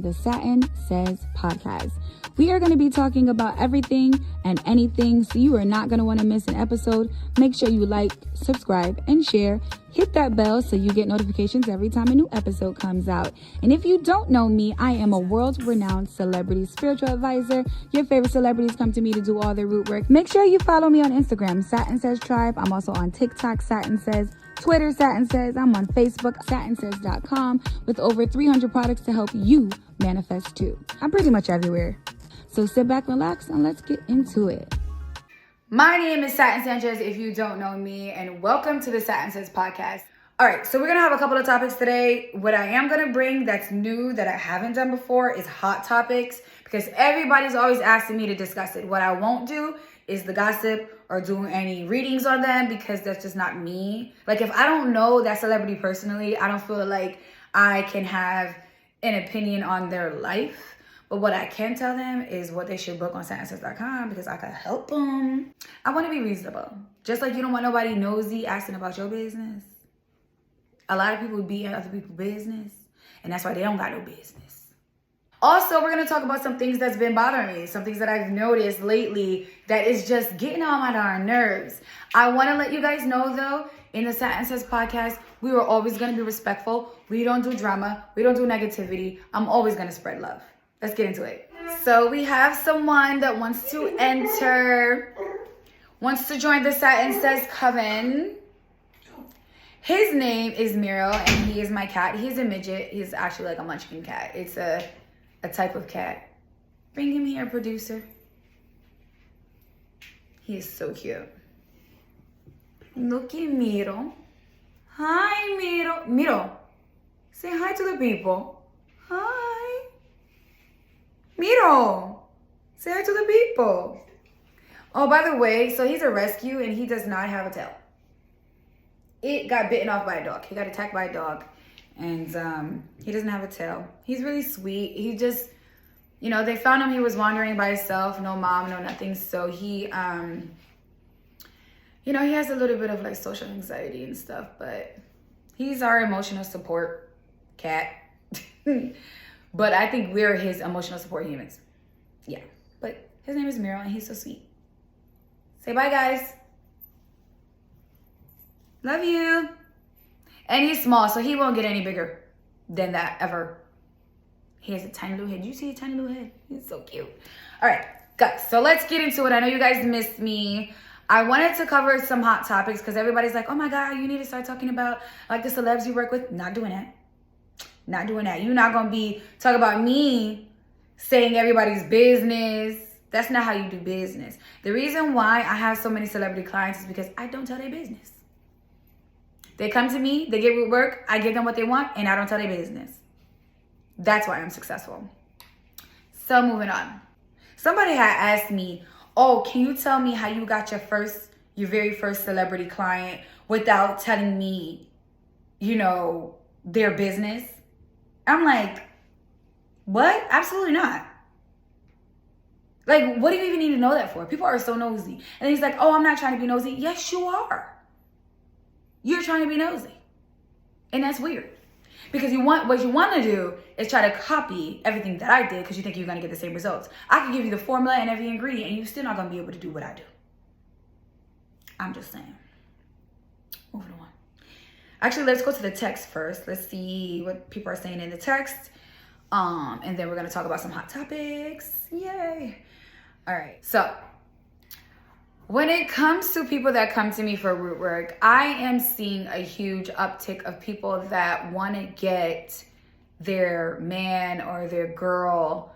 The Satin Says Podcast. We are going to be talking about everything and anything, so you are not going to want to miss an episode. Make sure you like, subscribe, and share. Hit that bell so you get notifications every time a new episode comes out. And if you don't know me, I am a world-renowned celebrity spiritual advisor. Your favorite celebrities come to me to do all their root work. Make sure you follow me on Instagram, SatinSaysTribe. I'm also on TikTok, SatinSays. Twitter, SatinSays. I'm on Facebook, SatinSays.com, with over 300 products to help you manifest too. I'm pretty much everywhere. So sit back, relax, and let's get into it. My name is SatinSays, if you don't know me, and welcome to the SatinSays Podcast. All right, so we're going to have a couple of topics today. What I am going to bring that's new, that I haven't done before, is hot topics, because everybody's always asking me to discuss it. What I won't do is the gossip or do any readings on them, because that's just not me. Like, if I don't know that celebrity personally, I don't feel like I can have an opinion on their life. But what I can tell them is what they should book on SatinSays.com, because I can help them. I want to be reasonable. Just like you don't want nobody nosy asking about your business. A lot of people be in other people's business, and that's why they don't got no business. Also, we're going to talk about some things that's been bothering me, some things that I've noticed lately that is just getting on my darn nerves. I want to let you guys know, though, in the SatinSays Podcast, we are always going to be respectful. We don't do drama. We don't do negativity. I'm always going to spread love. Let's get into it. So we have someone that wants to join the SatinSays coven. His name is Miro, and he is my cat. He's a midget. He's actually like a munchkin cat. It's a type of cat. Bring him here, producer. He is so cute. Look at Miro. Hi, Miro. Miro, say hi to the people. Hi. Miro, say hi to the people. Oh, by the way, so he's a rescue, and he does not have a tail. It got bitten off by a dog. He got attacked by a dog, and he doesn't have a tail. He's really sweet. He just, they found him. He was wandering by himself, no mom, no nothing. So he, he has a little bit of like social anxiety and stuff, but he's our emotional support cat. But I think we're his emotional support humans. Yeah, but his name is Miro, and he's so sweet. Say bye, guys. Love you. And he's small, so he won't get any bigger than that ever. He has a tiny little head. You see a tiny little head? He's so cute. All right, guys, so let's get into it. I know you guys missed me. I wanted to cover some hot topics because everybody's like, oh my God, you need to start talking about like the celebs you work with. Not doing that. Not doing that. You're not going to be talking about me saying everybody's business. That's not how you do business. The reason why I have so many celebrity clients is because I don't tell their business. They come to me, they get with work, I give them what they want, and I don't tell their business. That's why I'm successful. So moving on. Somebody had asked me, oh, can you tell me how you got your very first celebrity client without telling me, their business? I'm like, what? Absolutely not. Like, what do you even need to know that for? People are so nosy. And he's like, oh, I'm not trying to be nosy. Yes, you are. You're trying to be nosy. And that's weird. Because what you want to do is try to copy everything that I did because you think you're going to get the same results. I can give you the formula and every ingredient, and you're still not going to be able to do what I do. I'm just saying. Moving on. Actually, let's go to the text first. Let's see what people are saying in the text. And then we're going to talk about some hot topics. Yay. All right. So when it comes to people that come to me for root work, I am seeing a huge uptick of people that want to get their man or their girl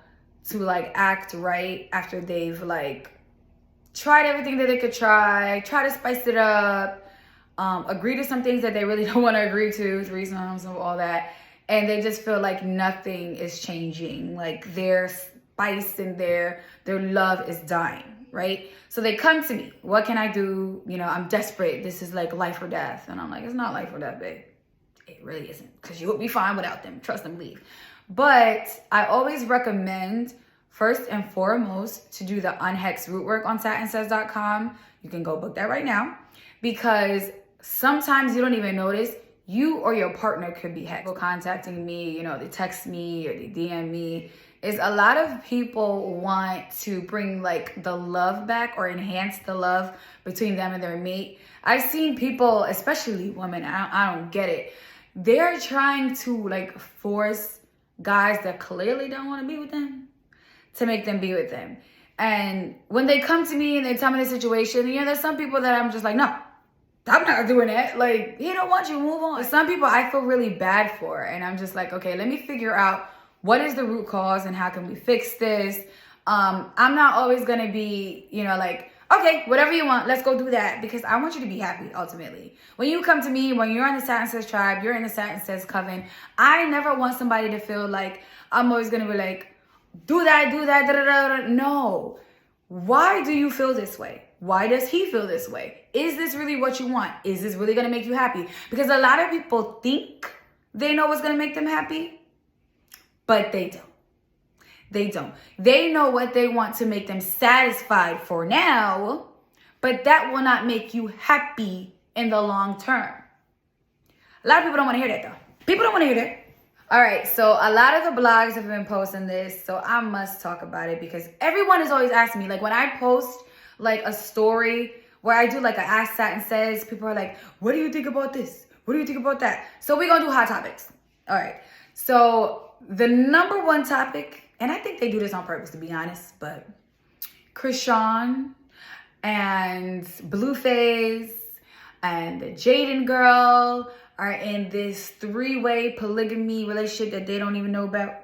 to like act right after they've like tried everything that they could try to spice it up. Agree to some things that they really don't want to agree to, threesomes and all that, and they just feel like nothing is changing, like their spice and their love is dying, right? So they come to me, what can I do? I'm desperate, this is like life or death. And I'm like, it's not life or death, babe. It really isn't, because you will be fine without them. Trust and believe. But I always recommend, first and foremost, to do the unhexed root work on SatinSays.com. You can go book that right now, because sometimes you don't even notice you or your partner could be hexed. People contacting me, they text me or they DM me, is a lot of people want to bring like the love back or enhance the love between them and their mate. I've seen people, especially women, I don't get it. They're trying to like force guys that clearly don't want to be with them to make them be with them. And when they come to me and they tell me the situation, there's some people that I'm just like, no, I'm not doing that. Like, he don't want you, move on. But some people I feel really bad for. And I'm just like, okay, let me figure out what is the root cause and how can we fix this? I'm not always going to be, like, okay, whatever you want, let's go do that. Because I want you to be happy, ultimately. When you come to me, when you're on the Satin Says tribe, you're in the Satin Says coven, I never want somebody to feel like I'm always going to be like, do that, da-da-da-da. No. Why do you feel this way? Why does he feel this way? Is this really what you want? Is this really going to make you happy? Because a lot of people think they know what's going to make them happy, but they don't. They don't. They know what they want to make them satisfied for now, but that will not make you happy in the long term. A lot of people don't want to hear that though. People don't want to hear that. All right, so a lot of the blogs have been posting this, so I must talk about it because everyone is always asking me, like when I post like a story where I do like an Ask Satin Says, people are like, what do you think about this? What do you think about that? So we're going to do hot topics. All right, so the number one topic, and I think they do this on purpose to be honest, but Krishan and Blueface and the Jaden girl are in this three-way polygamy relationship that they don't even know about.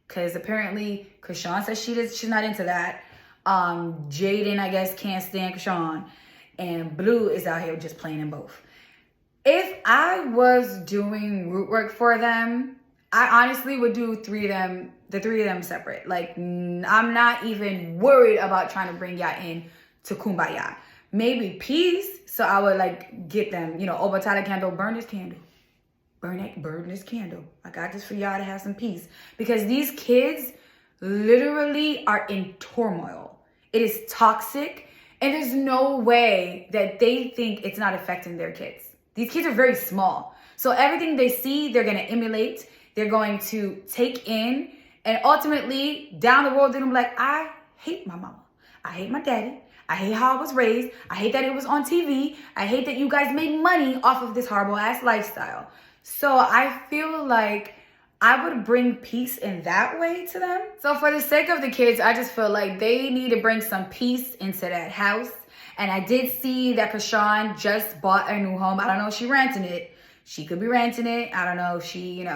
Because apparently Krishan says she's not into that. Jaden, I guess, can't stand Krishan. And Blue is out here just playing in both. If I was doing root work for them, I honestly would do the three of them separate. Like, I'm not even worried about trying to bring y'all in to Kumbaya. Maybe peace. So I would like get them, over Tyler candle, burn this candle. Burn this candle. I got this for y'all to have some peace. Because these kids literally are in turmoil. It is toxic. And there's no way that they think it's not affecting their kids. These kids are very small. So everything they see, they're going to emulate. They're going to take in. And ultimately, down the road, they're going to be like, I hate my mama. I hate my daddy. I hate how I was raised. I hate that it was on TV. I hate that you guys made money off of this horrible ass lifestyle. So I feel like I would bring peace in that way to them. So for the sake of the kids, I just feel like they need to bring some peace into that house. And I did see that Krishan just bought a new home. I don't know if she renting it. She could be renting it. I don't know if she,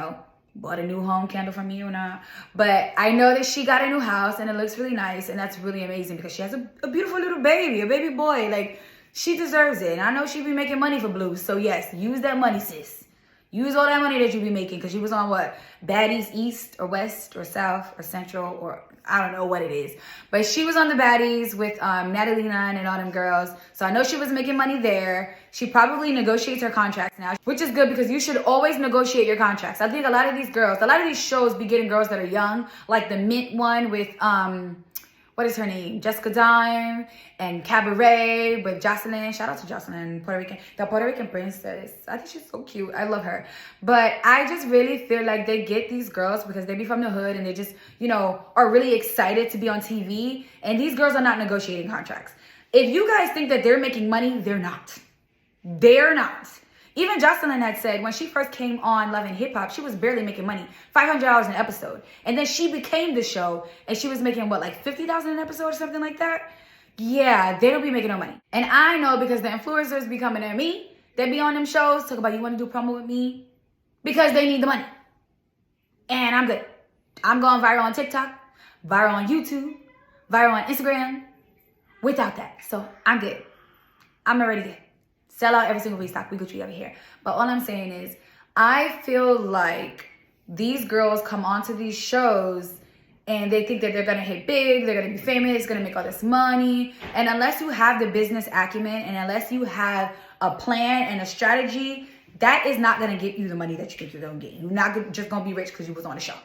bought a new home candle from me or not. But I know that she got a new house and it looks really nice. And that's really amazing because she has a beautiful little baby, a baby boy. Like, she deserves it. And I know she be making money for Blue. So yes, use that money, sis. Use all that money that you be making because she was on what? Baddies East or West or South or Central or I don't know what it is. But she was on the Baddies with Natalie Nunn and all them girls. So I know she was making money there. She probably negotiates her contracts now, which is good because you should always negotiate your contracts. I think a lot of these shows be getting girls that are young, like the Mint one with what is her name? Jessica Dime and Cabaret with Jocelyn. Shout out to Jocelyn, the Puerto Rican princess. I think she's so cute. I love her. But I just really feel like they get these girls because they be from the hood and they just, are really excited to be on TV. And these girls are not negotiating contracts. If you guys think that they're making money, they're not. They're not. Even Jocelyn had said when she first came on Love and Hip Hop, she was barely making money, $500 an episode. And then she became the show and she was making what, like $50,000 an episode or something like that? Yeah, they don't be making no money. And I know because the influencers be coming at me, they be on them shows, talk about you want to do promo with me because they need the money. And I'm good. I'm going viral on TikTok, viral on YouTube, viral on Instagram without that. So I'm good. I'm already good. Sell out every single restock. We Gucci over here. But all I'm saying is, I feel like these girls come onto these shows and they think that they're going to hit big, they're going to be famous, going to make all this money. And unless you have the business acumen and unless you have a plan and a strategy, that is not going to get you the money that you think you're going to get. You're not just going to be rich because you was on a show.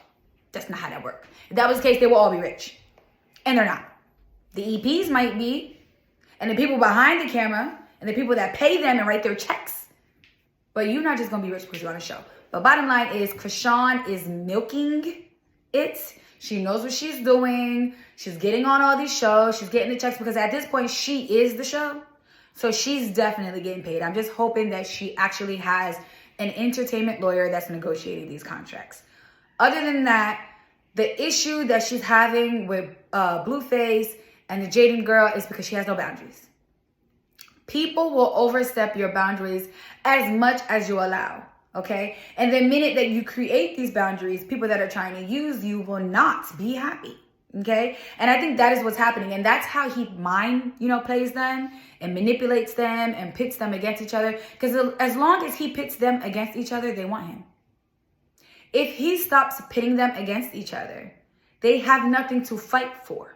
That's not how that works. If that was the case, they will all be rich. And they're not. The EPs might be. And the people behind the camera and the people that pay them and write their checks, But you're not just going to be rich because you're on a show. But bottom line is, Krishan is milking it. She knows what she's doing. She's getting on all these shows. She's getting the checks because at this point, she is the show. So she's definitely getting paid. I'm just hoping that she actually has an entertainment lawyer that's negotiating these contracts. Other than that, the issue that she's having with Blueface and the Jaden girl is because she has no boundaries. People will overstep your boundaries as much as you allow, okay? And the minute that you create these boundaries, people that are trying to use you will not be happy, okay? And I think that is what's happening. And that's how he plays them and manipulates them and pits them against each other. Because as long as he pits them against each other, they want him. If he stops pitting them against each other, they have nothing to fight for.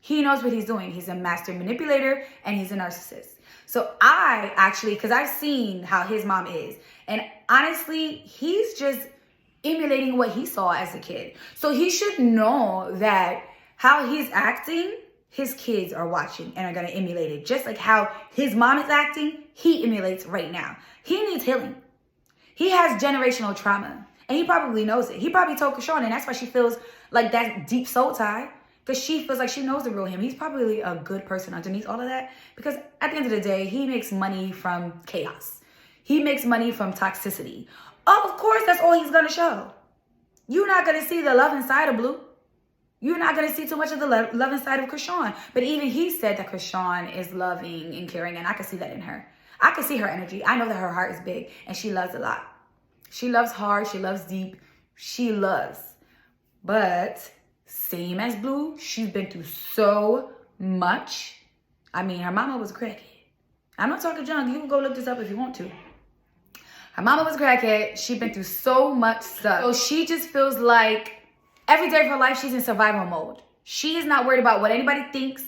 He knows what he's doing. He's a master manipulator and he's a narcissist. So because I've seen how his mom is. And honestly, he's just emulating what he saw as a kid. So he should know that how he's acting, his kids are watching and are going to emulate it. Just like how his mom is acting, he emulates right now. He needs healing. He has generational trauma. And he probably knows it. He probably told Krishan, and that's why she feels like that deep soul tie. Because she feels like she knows the real him. He's probably a good person underneath all of that. Because at the end of the day, he makes money from chaos. He makes money from toxicity. Of course, that's all he's going to show. You're not going to see the love inside of Blue. You're not going to see too much of the love inside of Krishan. But even he said that Krishan is loving and caring. And I can see that in her. I can see her energy. I know that her heart is big. And she loves a lot. She loves hard. She loves deep. She loves. But same as Blue, she's been through so much. I mean, her mama was a crackhead. I'm not talking junk. You can go look this up if you want to. Her mama was a crackhead. She's been through so much stuff. So she just feels like every day of her life, she's in survival mode. She is not worried about what anybody thinks.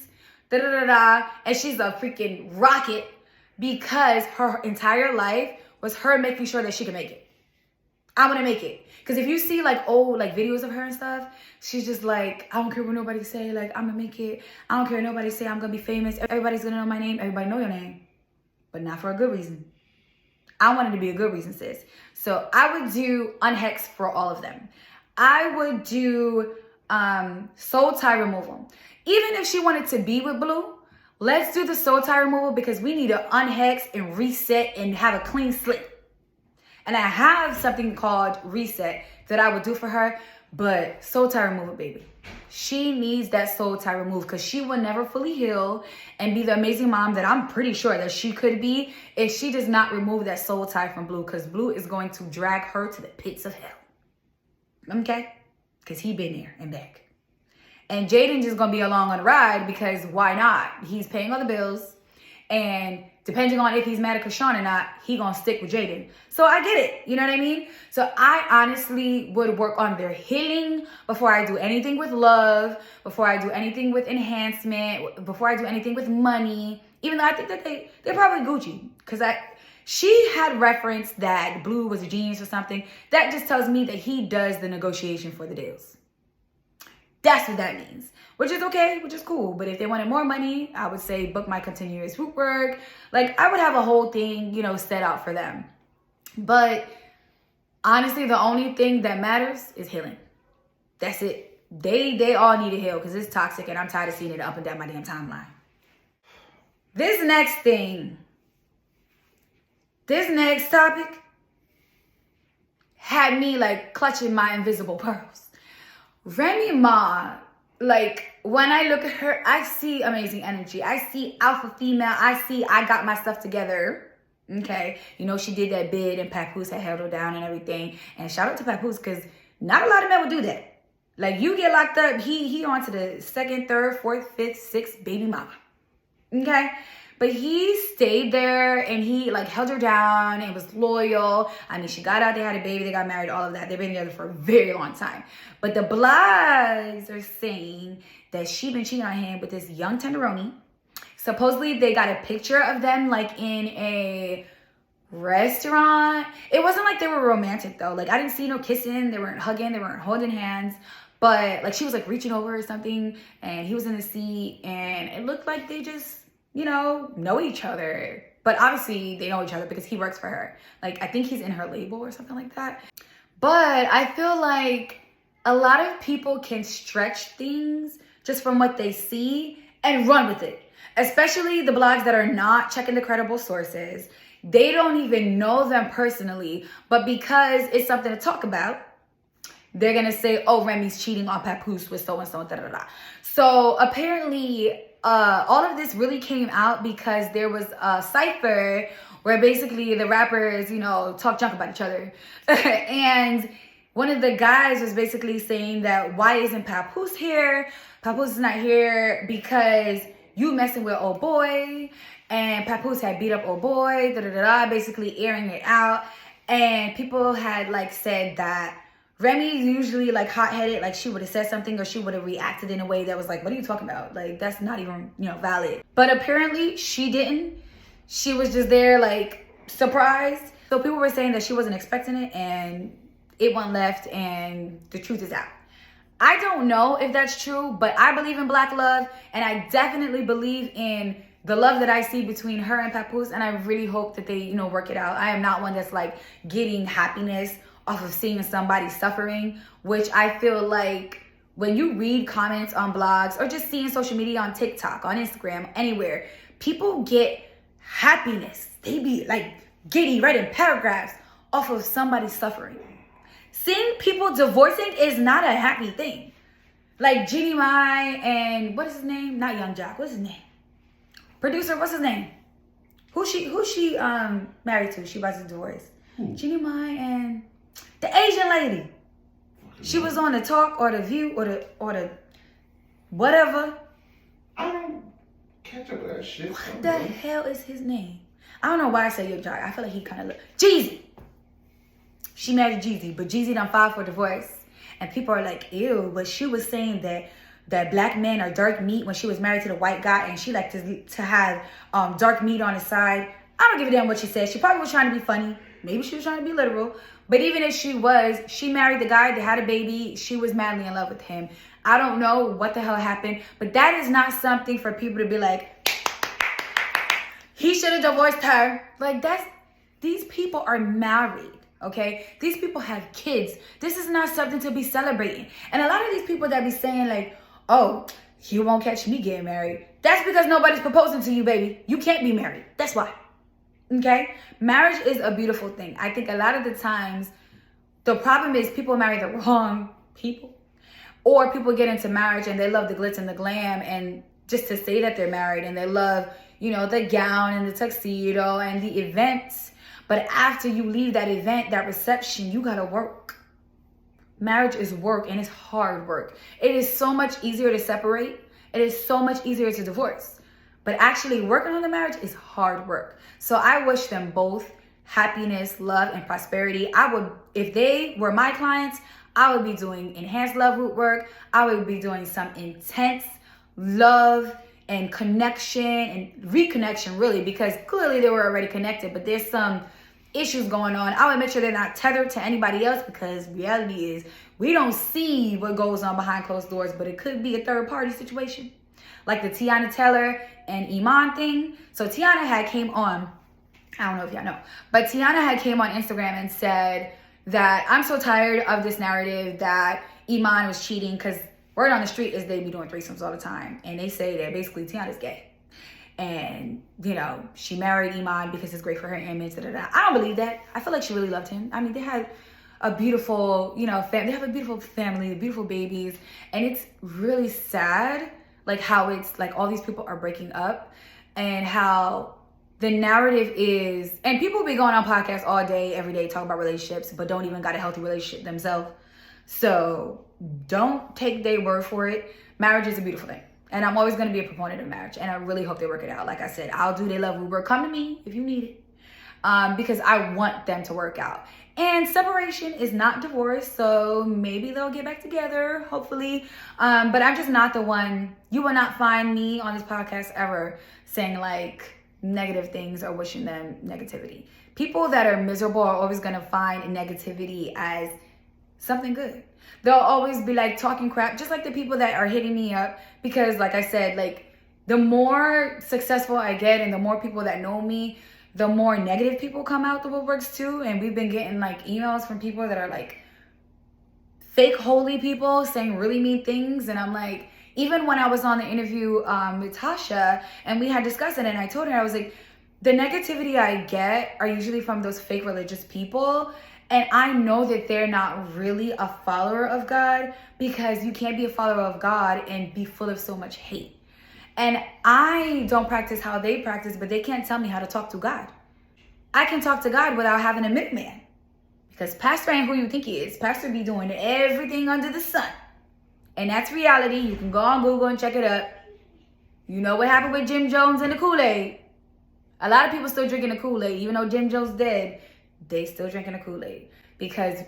And she's a freaking rocket because her entire life was her making sure that she could make it. I want to make it. Because if you see old videos of her and stuff, she's just like, I don't care what nobody say. I'm going to make it. I don't care what nobody say. I'm going to be famous. Everybody's going to know my name. Everybody know your name. But not for a good reason. I wanted to be a good reason, sis. So I would do unhex for all of them. I would do soul tie removal. Even if she wanted to be with Blue, let's do the soul tie removal because we need to unhex and reset and have a clean slate. And I have something called reset that I would do for her, but soul tie removal, baby. She needs that soul tie removed because she will never fully heal and be the amazing mom that I'm pretty sure that she could be if she does not remove that soul tie from Blue, because Blue is going to drag her to the pits of hell. Okay? Because he been there and back. And Jaden just going to be along on the ride because why not? He's paying all the bills. And depending on if he's mad at Krishan or not, he gonna stick with Jaden. So I get it, you know what I mean? So I honestly would work on their healing before I do anything with love, before I do anything with enhancement, before I do anything with money. Even though I think that they're probably Gucci. Because she had referenced that Blue was a genius or something. That just tells me that he does the negotiation for the deals. That's what that means. Which is okay, which is cool. But if they wanted more money, I would say book my continuous root work. I would have a whole thing, set out for them. But honestly, the only thing that matters is healing. That's it. They all need to heal because it's toxic and I'm tired of seeing it up and down my damn timeline. This next topic had me clutching my invisible pearls. Remy Ma, when I look at her, I see amazing energy. I see alpha female. I got my stuff together. Okay. She did that bid and Papoose had held her down and everything. And shout out to Papoose because not a lot of men would do that. You get locked up, he on to the second, third, fourth, fifth, sixth baby mama. Okay. But he stayed there and he held her down and was loyal. I mean, she got out, they had a baby, they got married, all of that. They've been together for a very long time. But the blogs are saying that she been cheating on him with this young tenderoni. Supposedly they got a picture of them in a restaurant. It wasn't they were romantic though. I didn't see no kissing. They weren't hugging. They weren't holding hands. But she was reaching over or something and he was in the seat and it looked like they just know each other. But obviously they know each other because he works for her. Like, I think he's in her label or something like that. But I feel like a lot of people can stretch things just from what they see and run with it. Especially the blogs that are not checking the credible sources. They don't even know them personally, but because it's something to talk about, they're going to say, oh, Remy's cheating on Papoose with so-and-so, da-da-da. So apparently, all of this really came out because there was a cypher where basically the rappers, talk junk about each other. And one of the guys was basically saying that, why isn't Papoose here? Papoose is not here because you messing with old boy, and Papoose had beat up old boy, da-da-da-da, basically airing it out. And people had said that Remy usually hot-headed, she would have said something or she would have reacted in a way that was like, what are you talking about? That's not even, valid. But apparently she didn't. She was just there surprised. So people were saying that she wasn't expecting it and it went left and the truth is out. I don't know if that's true, but I believe in black love and I definitely believe in the love that I see between her and Papoose, and I really hope that they, work it out. I am not one that's getting happiness off of seeing somebody suffering, which I feel like when you read comments on blogs or just seeing social media on TikTok, on Instagram, anywhere, people get happiness. They be giddy, writing paragraphs off of somebody suffering. Seeing people divorcing is not a happy thing. Jeannie Mai and what is his name? Not Young Jock. What's his name? Producer, what's his name? Who's she married to? She about to divorce. Jeannie Mai and the Asian lady. She was on the Talk or the View or the whatever. I don't catch up with that shit. What the hell is his name? I don't know why I say Young Jock. I feel like he kind of look Jeezy. She married Jeezy, but Jeezy done filed for divorce. And people are like, ew, but she was saying that black men are dark meat when she was married to the white guy, and she liked to have dark meat on his side. I don't give a damn what she said. She probably was trying to be funny. Maybe she was trying to be literal. But even if she was, she married the guy, they had a baby. She was madly in love with him. I don't know what the hell happened, but that is not something for people to be like, he should have divorced her. These people are married. Okay, these people have kids. This is not something to be celebrating. And a lot of these people that be saying oh, you won't catch me getting married. That's because nobody's proposing to you, baby. You can't be married. That's why. Okay, marriage is a beautiful thing. I think a lot of the times the problem is people marry the wrong people, or people get into marriage and they love the glitz and the glam and just to say that they're married, and they love, the gown and the tuxedo and the events. But after you leave that event, that reception, you gotta work. Marriage is work, and it's hard work. It is so much easier to separate. It is so much easier to divorce. But actually working on the marriage is hard work. So I wish them both happiness, love, and prosperity. If they were my clients, I would be doing enhanced love root work. I would be doing some intense love and connection and reconnection, really, because clearly they were already connected, but there's some issues going on. I would make sure they're not tethered to anybody else, because reality is we don't see what goes on behind closed doors, but it could be a third party situation, like the Tiana Taylor and Iman thing. So Tiana had came on, I don't know if y'all know, but Tiana had came on Instagram and said that I'm so tired of this narrative that Iman was cheating, because word on the street is they be doing threesomes all the time. And they say that basically Tiana's gay. And, she married Iman because it's great for her image. Da-da-da. I don't believe that. I feel like she really loved him. I mean, they had a beautiful, they have a beautiful family, beautiful babies. And it's really sad, how it's all these people are breaking up, and how the narrative is, and people be going on podcasts all day, every day, talking about relationships, but don't even got a healthy relationship themselves. So don't take their word for it. Marriage is a beautiful thing. And I'm always going to be a proponent of marriage. And I really hope they work it out. Like I said, I'll do their love work. Come to me if you need it. Because I want them to work out. And separation is not divorce. So maybe they'll get back together, hopefully. But I'm just not the one. You will not find me on this podcast ever saying negative things or wishing them negativity. People that are miserable are always going to find negativity as something good. They'll always be talking crap, just like the people that are hitting me up, because like I said, the more successful I get and the more people that know me, the more negative people come out the woodworks too. And we've been getting like emails from people that are like fake holy people saying really mean things. And I'm like, even when I was on the interview with Tasha and we had discussed it, and I told her, I was like, the negativity I get are usually from those fake religious people. And I know that they're not really a follower of God, because you can't be a follower of God and be full of so much hate. And I don't practice how they practice, but they can't tell me how to talk to God. I can talk to God without having a middleman, because Pastor ain't who you think he is. Pastor be doing everything under the sun. And that's reality. You can go on Google and check it up. You know what happened with Jim Jones and the Kool-Aid. A lot of people still drinking the Kool-Aid. Even though Jim Jones dead, they still drinking the Kool-Aid. Because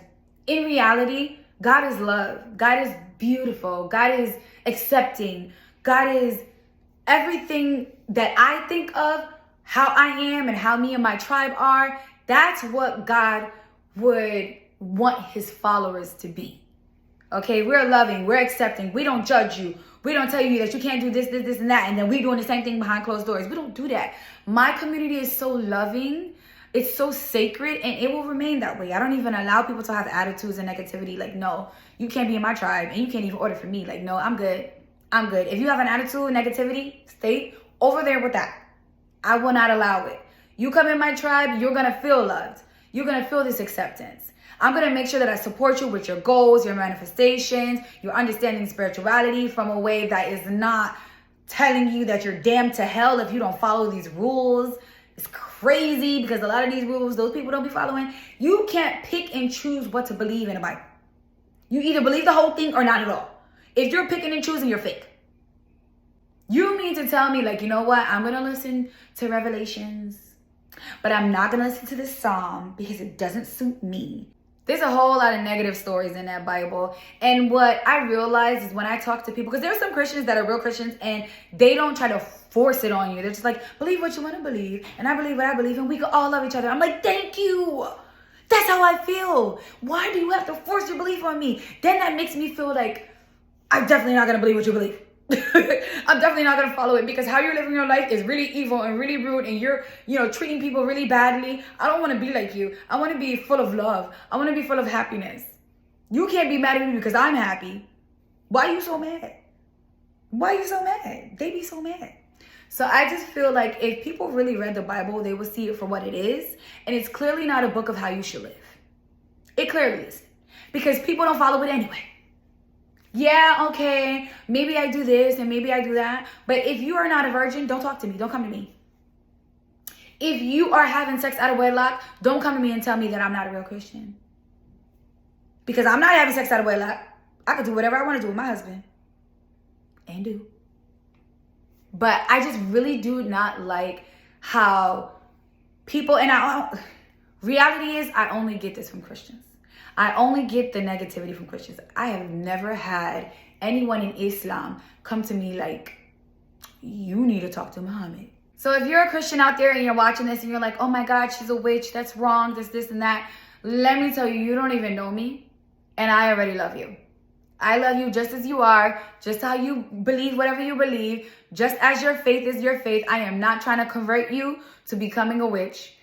in reality, God is love. God is beautiful. God is accepting. God is everything that I think of, how I am and how me and my tribe are. That's what God would want his followers to be. Okay, we're loving, we're accepting, we don't judge you. We don't tell you that you can't do this, and that, and then we doing the same thing behind closed doors. We don't do that. My community is so loving, it's so sacred, and it will remain that way. I don't even allow people to have attitudes and negativity. Like, no, you can't be in my tribe, and you can't even order from me. Like, no, I'm good. I'm good. If you have an attitude, negativity, stay over there with that. I will not allow it. You come in my tribe, you're gonna feel loved. You're gonna feel this acceptance. I'm going to make sure that I support you with your goals, your manifestations, your understanding spirituality from a way that is not telling you that you're damned to hell if you don't follow these rules. It's crazy, because a lot of these rules, those people don't be following. You can't pick and choose what to believe in the Bible. You either believe the whole thing or not at all. If you're picking and choosing, you're fake. You mean to tell me, like, you know what? I'm going to listen to Revelations, but I'm not going to listen to this Psalm because it doesn't suit me. There's a whole lot of negative stories in that Bible. And what I realized is when I talk to people, because there are some Christians that are real Christians and they don't try to force it on you. They're just like, believe what you want to believe. And I believe what I believe, and we can all love each other. I'm like, thank you. That's how I feel. Why do you have to force your belief on me? Then that makes me feel like I'm definitely not going to believe what you believe. I'm definitely not going to follow it, because how you're living your life is really evil and really rude, and you're, treating people really badly. I don't want to be like you. I want to be full of love. I want to be full of happiness. You can't be mad at me because I'm happy. Why are you so mad? Why are you so mad? They be so mad. So I just feel like if people really read the Bible, they would see it for what it is. And it's clearly not a book of how you should live. It clearly is. Because people don't follow it anyway. Yeah, okay, maybe I do this and maybe I do that. But if you are not a virgin, don't talk to me. Don't come to me. If you are having sex out of wedlock, don't come to me and tell me that I'm not a real Christian. Because I'm not having sex out of wedlock. I could do whatever I want to do with my husband. And do. But I just really do not like how people, and reality is I only get this from Christians. I only get the negativity from Christians. I have never had anyone in Islam come to me like, you need to talk to Muhammad. So if you're a Christian out there and you're watching this and you're like, oh my God, she's a witch, that's wrong, this and that. Let me tell you, you don't even know me. And I already love you. I love you just as you are, just how you believe whatever you believe, just as your faith is your faith. I am not trying to convert you to becoming a witch,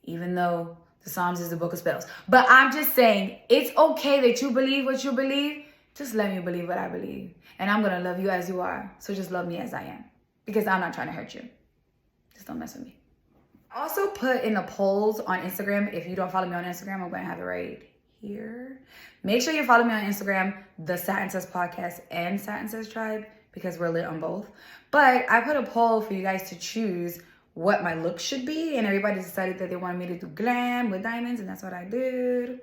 even though the Psalms is the book of spells. But I'm just saying, it's okay that you believe what you believe. Just let me believe what I believe. And I'm going to love you as you are. So just love me as I am. Because I'm not trying to hurt you. Just don't mess with me. I also put in the polls on Instagram. If you don't follow me on Instagram, I'm going to have it right here. Make sure you follow me on Instagram, TheSatinSaysPodcast and SatinSaysTribe, because we're lit on both. But I put a poll for you guys to choose what my look should be, and everybody decided that they wanted me to do glam with diamonds, and that's what I did.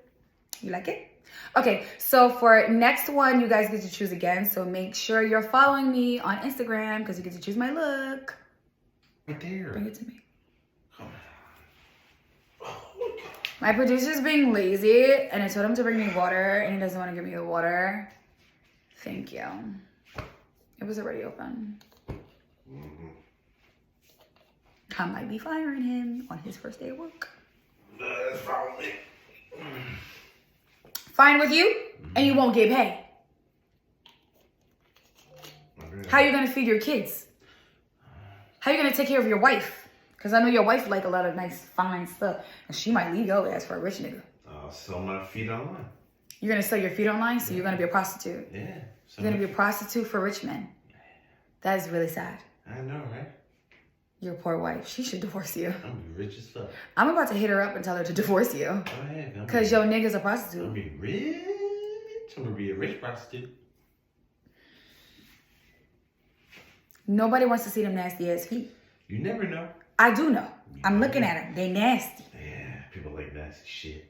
You like it? Okay, so for next one, you guys get to choose again. So make sure you're following me on Instagram, because you get to choose my look. Right there. Bring it to me. My producer's being lazy, and I told him to bring me water, and he doesn't want to give me the water. Thank you. It was already open. I might be firing him on his first day of work. That's fine with me. Fine with you? And you won't get paid. How are you going to feed your kids? How are you going to take care of your wife Because I know your wife like a lot of nice, fine stuff. And she might leave your ass for a rich nigga. I'll sell my feet online. You're going to sell your feet online? So you're going to be a prostitute? Yeah. You're going to be a prostitute for rich men? That is really sad. I know, right? Your poor wife. She should divorce you. I'm gonna be rich as fuck. I'm about to hit her up and tell her to divorce you. Oh, yeah. Because your nigga's a prostitute. I'm gonna be rich. I'm gonna be a rich prostitute. Nobody wants to see them nasty ass feet. You never know. I do know. I'm looking at them. They nasty. Yeah, people like nasty shit.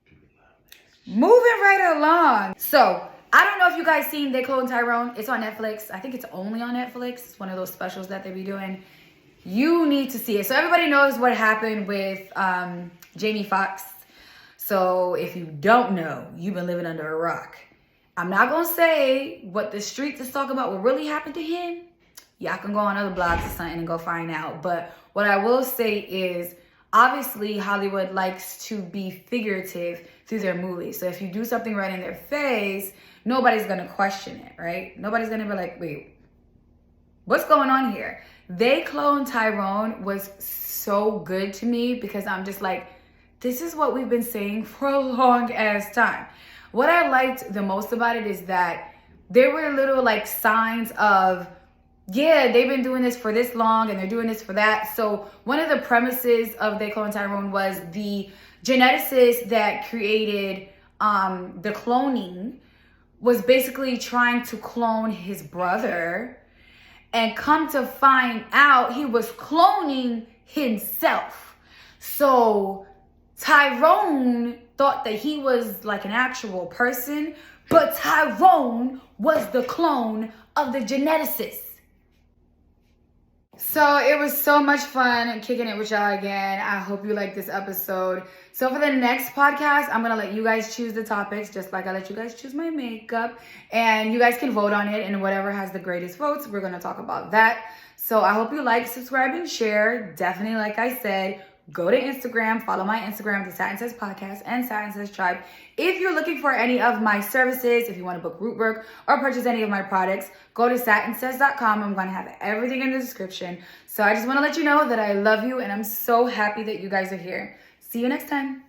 People love nasty shit. Moving right along. So, I don't know if you guys seen They Clone Tyrone. It's on Netflix. I think it's only on Netflix. It's one of those specials that they be doing. You need to see it. So everybody knows what happened with Jamie Foxx. So if you don't know, you've been living under a rock. I'm not going to say what the streets is talking about, what really happened to him. Y'all can go on other blogs or something and go find out. But what I will say is, obviously, Hollywood likes to be figurative through their movies. So if you do something right in their face, nobody's going to question it, right? Nobody's going to be like, wait, what's going on here? They Clone Tyrone was so good to me because I'm just like, this is what we've been saying for a long ass time. What I liked the most about it is that there were little like signs of, yeah, they've been doing this for this long and they're doing this for that. So one of the premises of They Clone Tyrone was the geneticist that created the cloning was basically trying to clone his brother, and come to find out he was cloning himself. So Tyrone thought that he was like an actual person, but Tyrone was the clone of the geneticist. So it was so much fun kicking it with y'all again. I hope you like this episode. So for the next podcast, I'm going to let you guys choose the topics, just like I let you guys choose my makeup. And you guys can vote on it, and whatever has the greatest votes, we're going to talk about that. So I hope you like, subscribe, and share. Definitely, like I said, go to Instagram, follow my Instagram, TheSatinSaysPodcast and SatinSaysTribe. If you're looking for any of my services, if you want to book root work or purchase any of my products, go to SatinSays.com. I'm going to have everything in the description. So I just want to let you know that I love you and I'm so happy that you guys are here. See you next time.